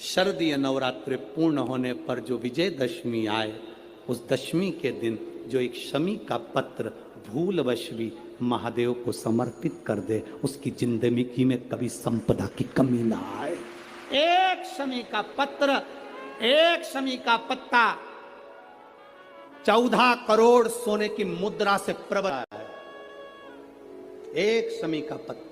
शरदीय नवरात्रि पूर्ण होने पर जो विजयदशमी आए, उस दशमी के दिन जो एक शमी का पत्र भूलवश भी महादेव को समर्पित कर दे, उसकी जिंदगी में कभी संपदा की कमी ना आए। एक शमी का पत्र, एक शमी का पत्ता 14 करोड़ सोने की मुद्रा से प्रबल है। एक शमी का पत्र।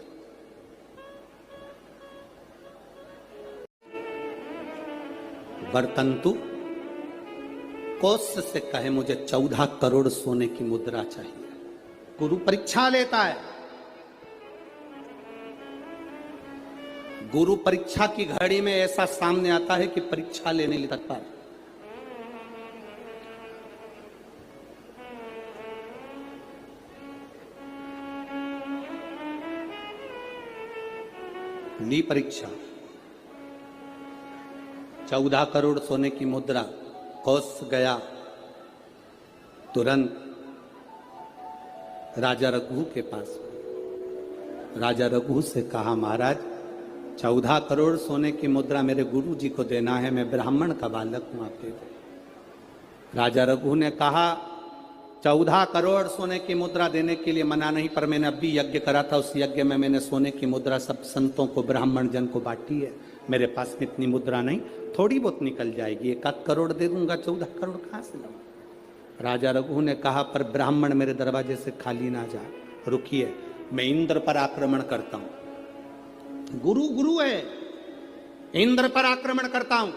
वर्तंतु कौत्स से कहे मुझे 14 करोड़ सोने की मुद्रा चाहिए। गुरु परीक्षा लेता है। गुरु परीक्षा की घड़ी में ऐसा सामने आता है कि परीक्षा लेने लगता है। ली परीक्षा, 14 करोड़ सोने की मुद्रा। कौत्स गया, तुरंत राजा रघु के पास। राजा रघु से कहा, महाराज 14 करोड़ सोने की मुद्रा मेरे गुरु जी को देना है, मैं ब्राह्मण का बालक हूं, आप दे दो। राजा रघु ने कहा 14 करोड़ सोने की मुद्रा देने के लिए मना नहीं, पर मैंने अभी यज्ञ करा था, उस यज्ञ में मैंने सोने की मुद्रा सब संतों को, ब्राह्मण जन को बांटी है। मेरे पास में इतनी मुद्रा नहीं, थोड़ी बहुत निकल जाएगी, 1 करोड़ दे दूंगा, 14 करोड़ कहां से लाऊं? राजा रघु ने कहा, पर ब्राह्मण मेरे दरवाजे से खाली ना जाए, रुकिए, मैं इंद्र पर आक्रमण करता हूं। गुरु गुरु है, इंद्र पर आक्रमण करता हूं।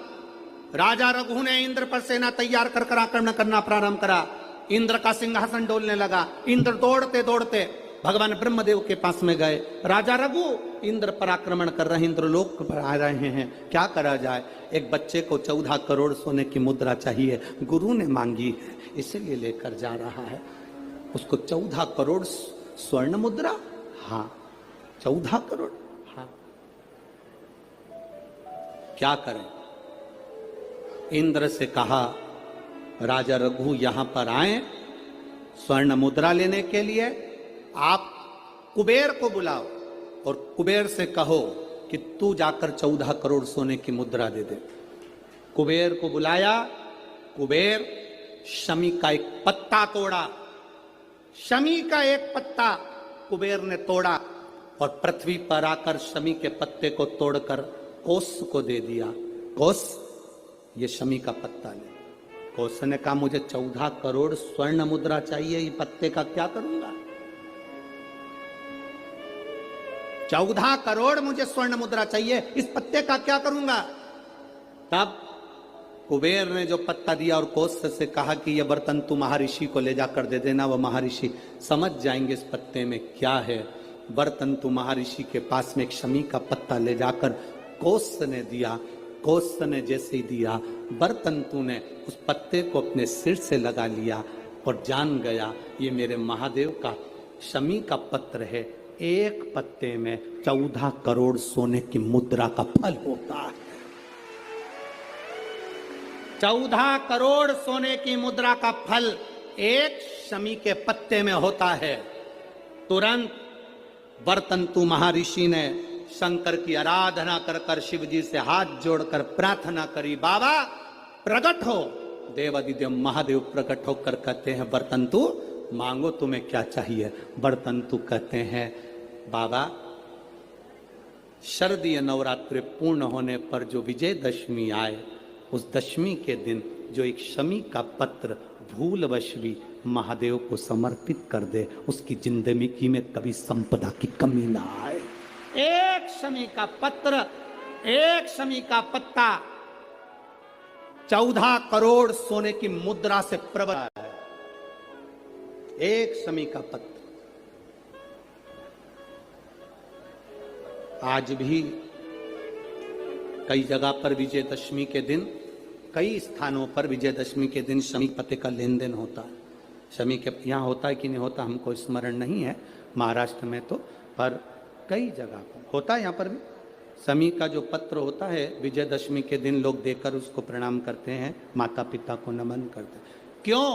राजा रघु ने इंद्र पर सेना तैयार कर आक्रमण करना प्रारंभ करा। इंद्र का सिंहासन डोलने लगा। इंद्र दौड़ते दौड़ते भगवान ब्रह्मदेव के पास में गए। राजा रघु इंद्र पर आक्रमण कर रहे हैं, इंद्रलोक पर आ रहे हैं, क्या करा जाए? एक बच्चे को 14 करोड़ सोने की मुद्रा चाहिए, गुरु ने मांगी है, इसीलिए लेकर जा रहा है। उसको 14 करोड़ स्वर्ण मुद्रा, हाँ 14 करोड़, हाँ क्या करें? इंद्र से कहा, राजा रघु यहां पर आए स्वर्ण मुद्रा लेने के लिए, आप कुबेर को बुलाओ और कुबेर से कहो कि तू जाकर 14 करोड़ सोने की मुद्रा दे दे। कुबेर को बुलाया। कुबेर शमी का एक पत्ता तोड़ा। शमी का एक पत्ता कुबेर ने तोड़ा और पृथ्वी पर आकर शमी के पत्ते को तोड़कर कौत्स को दे दिया। कौत्स, ये शमी का पत्ता ले। कौत्स ने कहा, मुझे 14 करोड़ स्वर्ण मुद्रा चाहिए, ये पत्ते का क्या करूंगा? 14 करोड़ मुझे स्वर्ण मुद्रा चाहिए, इस पत्ते का क्या करूंगा? तब कुबेर ने जो पत्ता दिया और कौत्स से कहा कि यह बर्तन तू महर्षि को ले जाकर दे देना, वह महर्षि समझ जाएंगे इस पत्ते में क्या है। बर्तन तू महर्षि के पास में एक शमी का पत्ता ले जाकर कौत्स ने दिया। कौत्स ने जैसे ही दिया, बर्तंतु ने उस पत्ते को अपने सिर से लगा लिया और जान गया ये मेरे महादेव का शमी का पत्र है। एक पत्ते में 14 करोड़ सोने की मुद्रा का फल होता है। 14 करोड़ सोने की मुद्रा का फल एक शमी के पत्ते में होता है। तुरंत बर्तंतु महर्षि ने शंकर की आराधना कर कर शिव जी से हाथ जोड़कर प्रार्थना करी, बाबा प्रकट हो। देवादिदेव महादेव प्रकट होकर कहते हैं, बर्तंतु मांगो तुम्हें क्या चाहिए? बर्तंतु कहते हैं, बाबा शरदीय नवरात्रि पूर्ण होने पर जो विजयदशमी आए, उस दशमी के दिन जो एक शमी का पत्र भूलवश भी महादेव को समर्पित कर दे, उसकी जिंदगी में कभी संपदा की कमी ना आए। एक शमी का पत्र, एक शमी का पत्ता 14 करोड़ सोने की मुद्रा से प्रबल है। एक शमी का पत्र। आज भी कई जगह पर विजयदशमी के दिन, कई स्थानों पर विजयदशमी के दिन शमी पत्ते का लेन देन होता है। शमी के यहाँ होता है कि नहीं होता हमको स्मरण नहीं है, महाराष्ट्र में तो, पर कई जगह पर होता है। यहाँ पर भी शमी का जो पत्र होता है, विजयदशमी के दिन लोग देकर उसको प्रणाम करते हैं, माता पिता को नमन करते हैं। क्यों?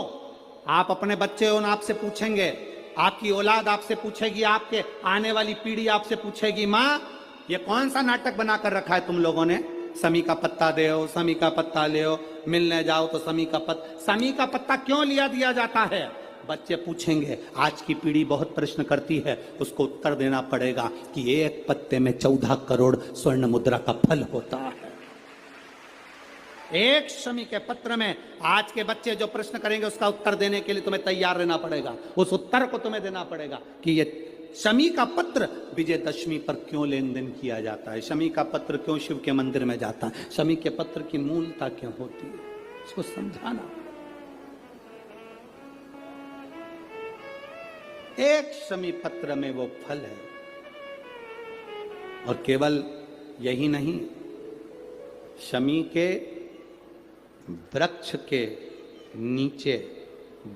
आप अपने बच्चे हो, आपसे पूछेंगे, आपकी औलाद आपसे पूछेगी, आपके आने वाली पीढ़ी आपसे पूछेगी, माँ ये कौन सा नाटक बनाकर रखा है तुम लोगों ने? समी का पत्ता दे, समी का पत्ता ले, मिलने जाओ तो समी का पत्ता क्यों लिया दिया जाता है? बच्चे पूछेंगे, आज की पीढ़ी बहुत प्रश्न करती है, उसको उत्तर देना पड़ेगा कि एक पत्ते में 14 करोड़ स्वर्ण मुद्रा का फल होता है। एक शमी के पत्र में आज के बच्चे जो प्रश्न करेंगे उसका उत्तर देने के लिए तुम्हें तैयार रहना पड़ेगा। उस उत्तर को तुम्हें देना पड़ेगा कि ये शमी का पत्र विजयदशमी पर क्यों लेन देन किया जाता है, शमी का पत्र क्यों शिव के मंदिर में जाता है, शमी के पत्र की मूलता क्यों होती है, इसको समझाना। एक शमी पत्र में वो फल है। और केवल यही नहीं, शमी के वृक्ष के नीचे,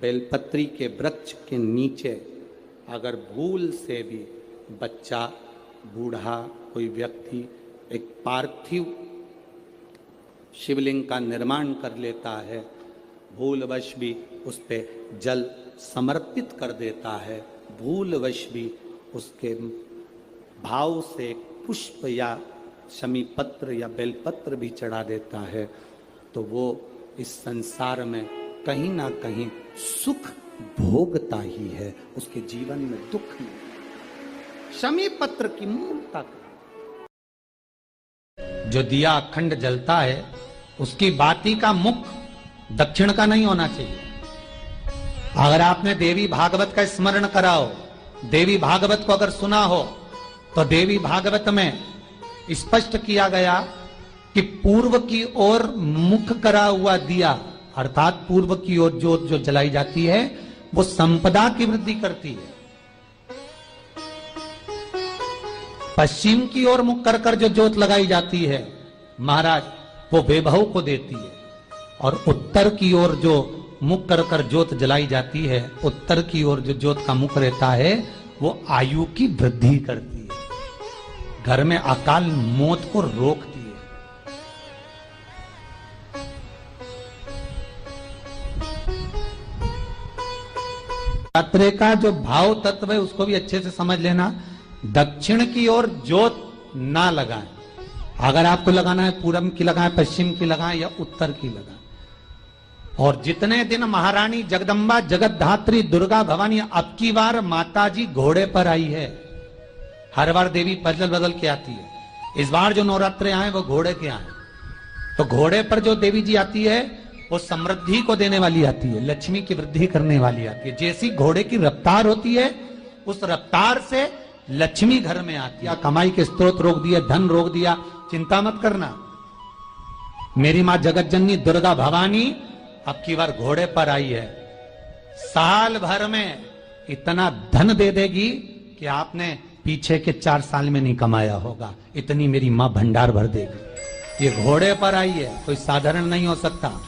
बेलपत्री के वृक्ष के नीचे अगर भूल से भी बच्चा, बूढ़ा, कोई व्यक्ति एक पार्थिव शिवलिंग का निर्माण कर लेता है, भूलवश भी उस पे जल समर्पित कर देता है, भूलवश भी उसके भाव से पुष्प या शमी पत्र या बेलपत्र भी चढ़ा देता है, तो वो इस संसार में कहीं ना कहीं सुख भोगता ही है, उसके जीवन में दुख नहीं। शमी पत्र की मूलता, जो दिया अखंड जलता है उसकी बाती का मुख दक्षिण का नहीं होना चाहिए। अगर आपने देवी भागवत का स्मरण कराओ, देवी भागवत को अगर सुना हो, तो देवी भागवत में स्पष्ट किया गया कि पूर्व की ओर मुख करा हुआ दिया, अर्थात पूर्व की ओर ज्योत जो जलाई जाती है वो संपदा की वृद्धि करती है। पश्चिम की ओर मुख कर कर जो ज्योत लगाई जाती है महाराज, वो वैभव को देती है। और उत्तर की ओर जो मुख कर कर ज्योत जलाई जाती है, उत्तर की ओर जो ज्योत का मुख रहता है, वो आयु की वृद्धि करती है, घर में अकाल मौत को रोकती है। यात्रे का जो भाव तत्व है उसको भी अच्छे से समझ लेना। दक्षिण की ओर ज्योत ना लगाएं। अगर आपको लगाना है पूरब की लगाएं, पश्चिम की लगाएं या उत्तर की लगाएं। और जितने दिन महारानी जगदम्बा जगतधात्री दुर्गा भवानी, अब की बार माता जी घोड़े पर आई है। हर बार देवी बदल बदल के आती है, इस बार जो नवरात्रे आए वो घोड़े के आए। तो घोड़े पर जो देवी जी आती है वो समृद्धि को देने वाली आती है, लक्ष्मी की वृद्धि करने वाली आती है। जैसी घोड़े की रफ्तार होती है उस रफ्तार से लक्ष्मी घर में आती है। कमाई के स्रोत रोक दिए, धन रोक दिया, चिंता मत करना। मेरी मां जगत जननी दुर्गा भवानी अब की बार घोड़े पर आई है, साल भर में इतना धन दे देगी कि आपने पीछे के 4 साल में नहीं कमाया होगा, इतनी मेरी मां भंडार भर देगी। ये घोड़े पर आई है, कोई साधारण नहीं हो सकता।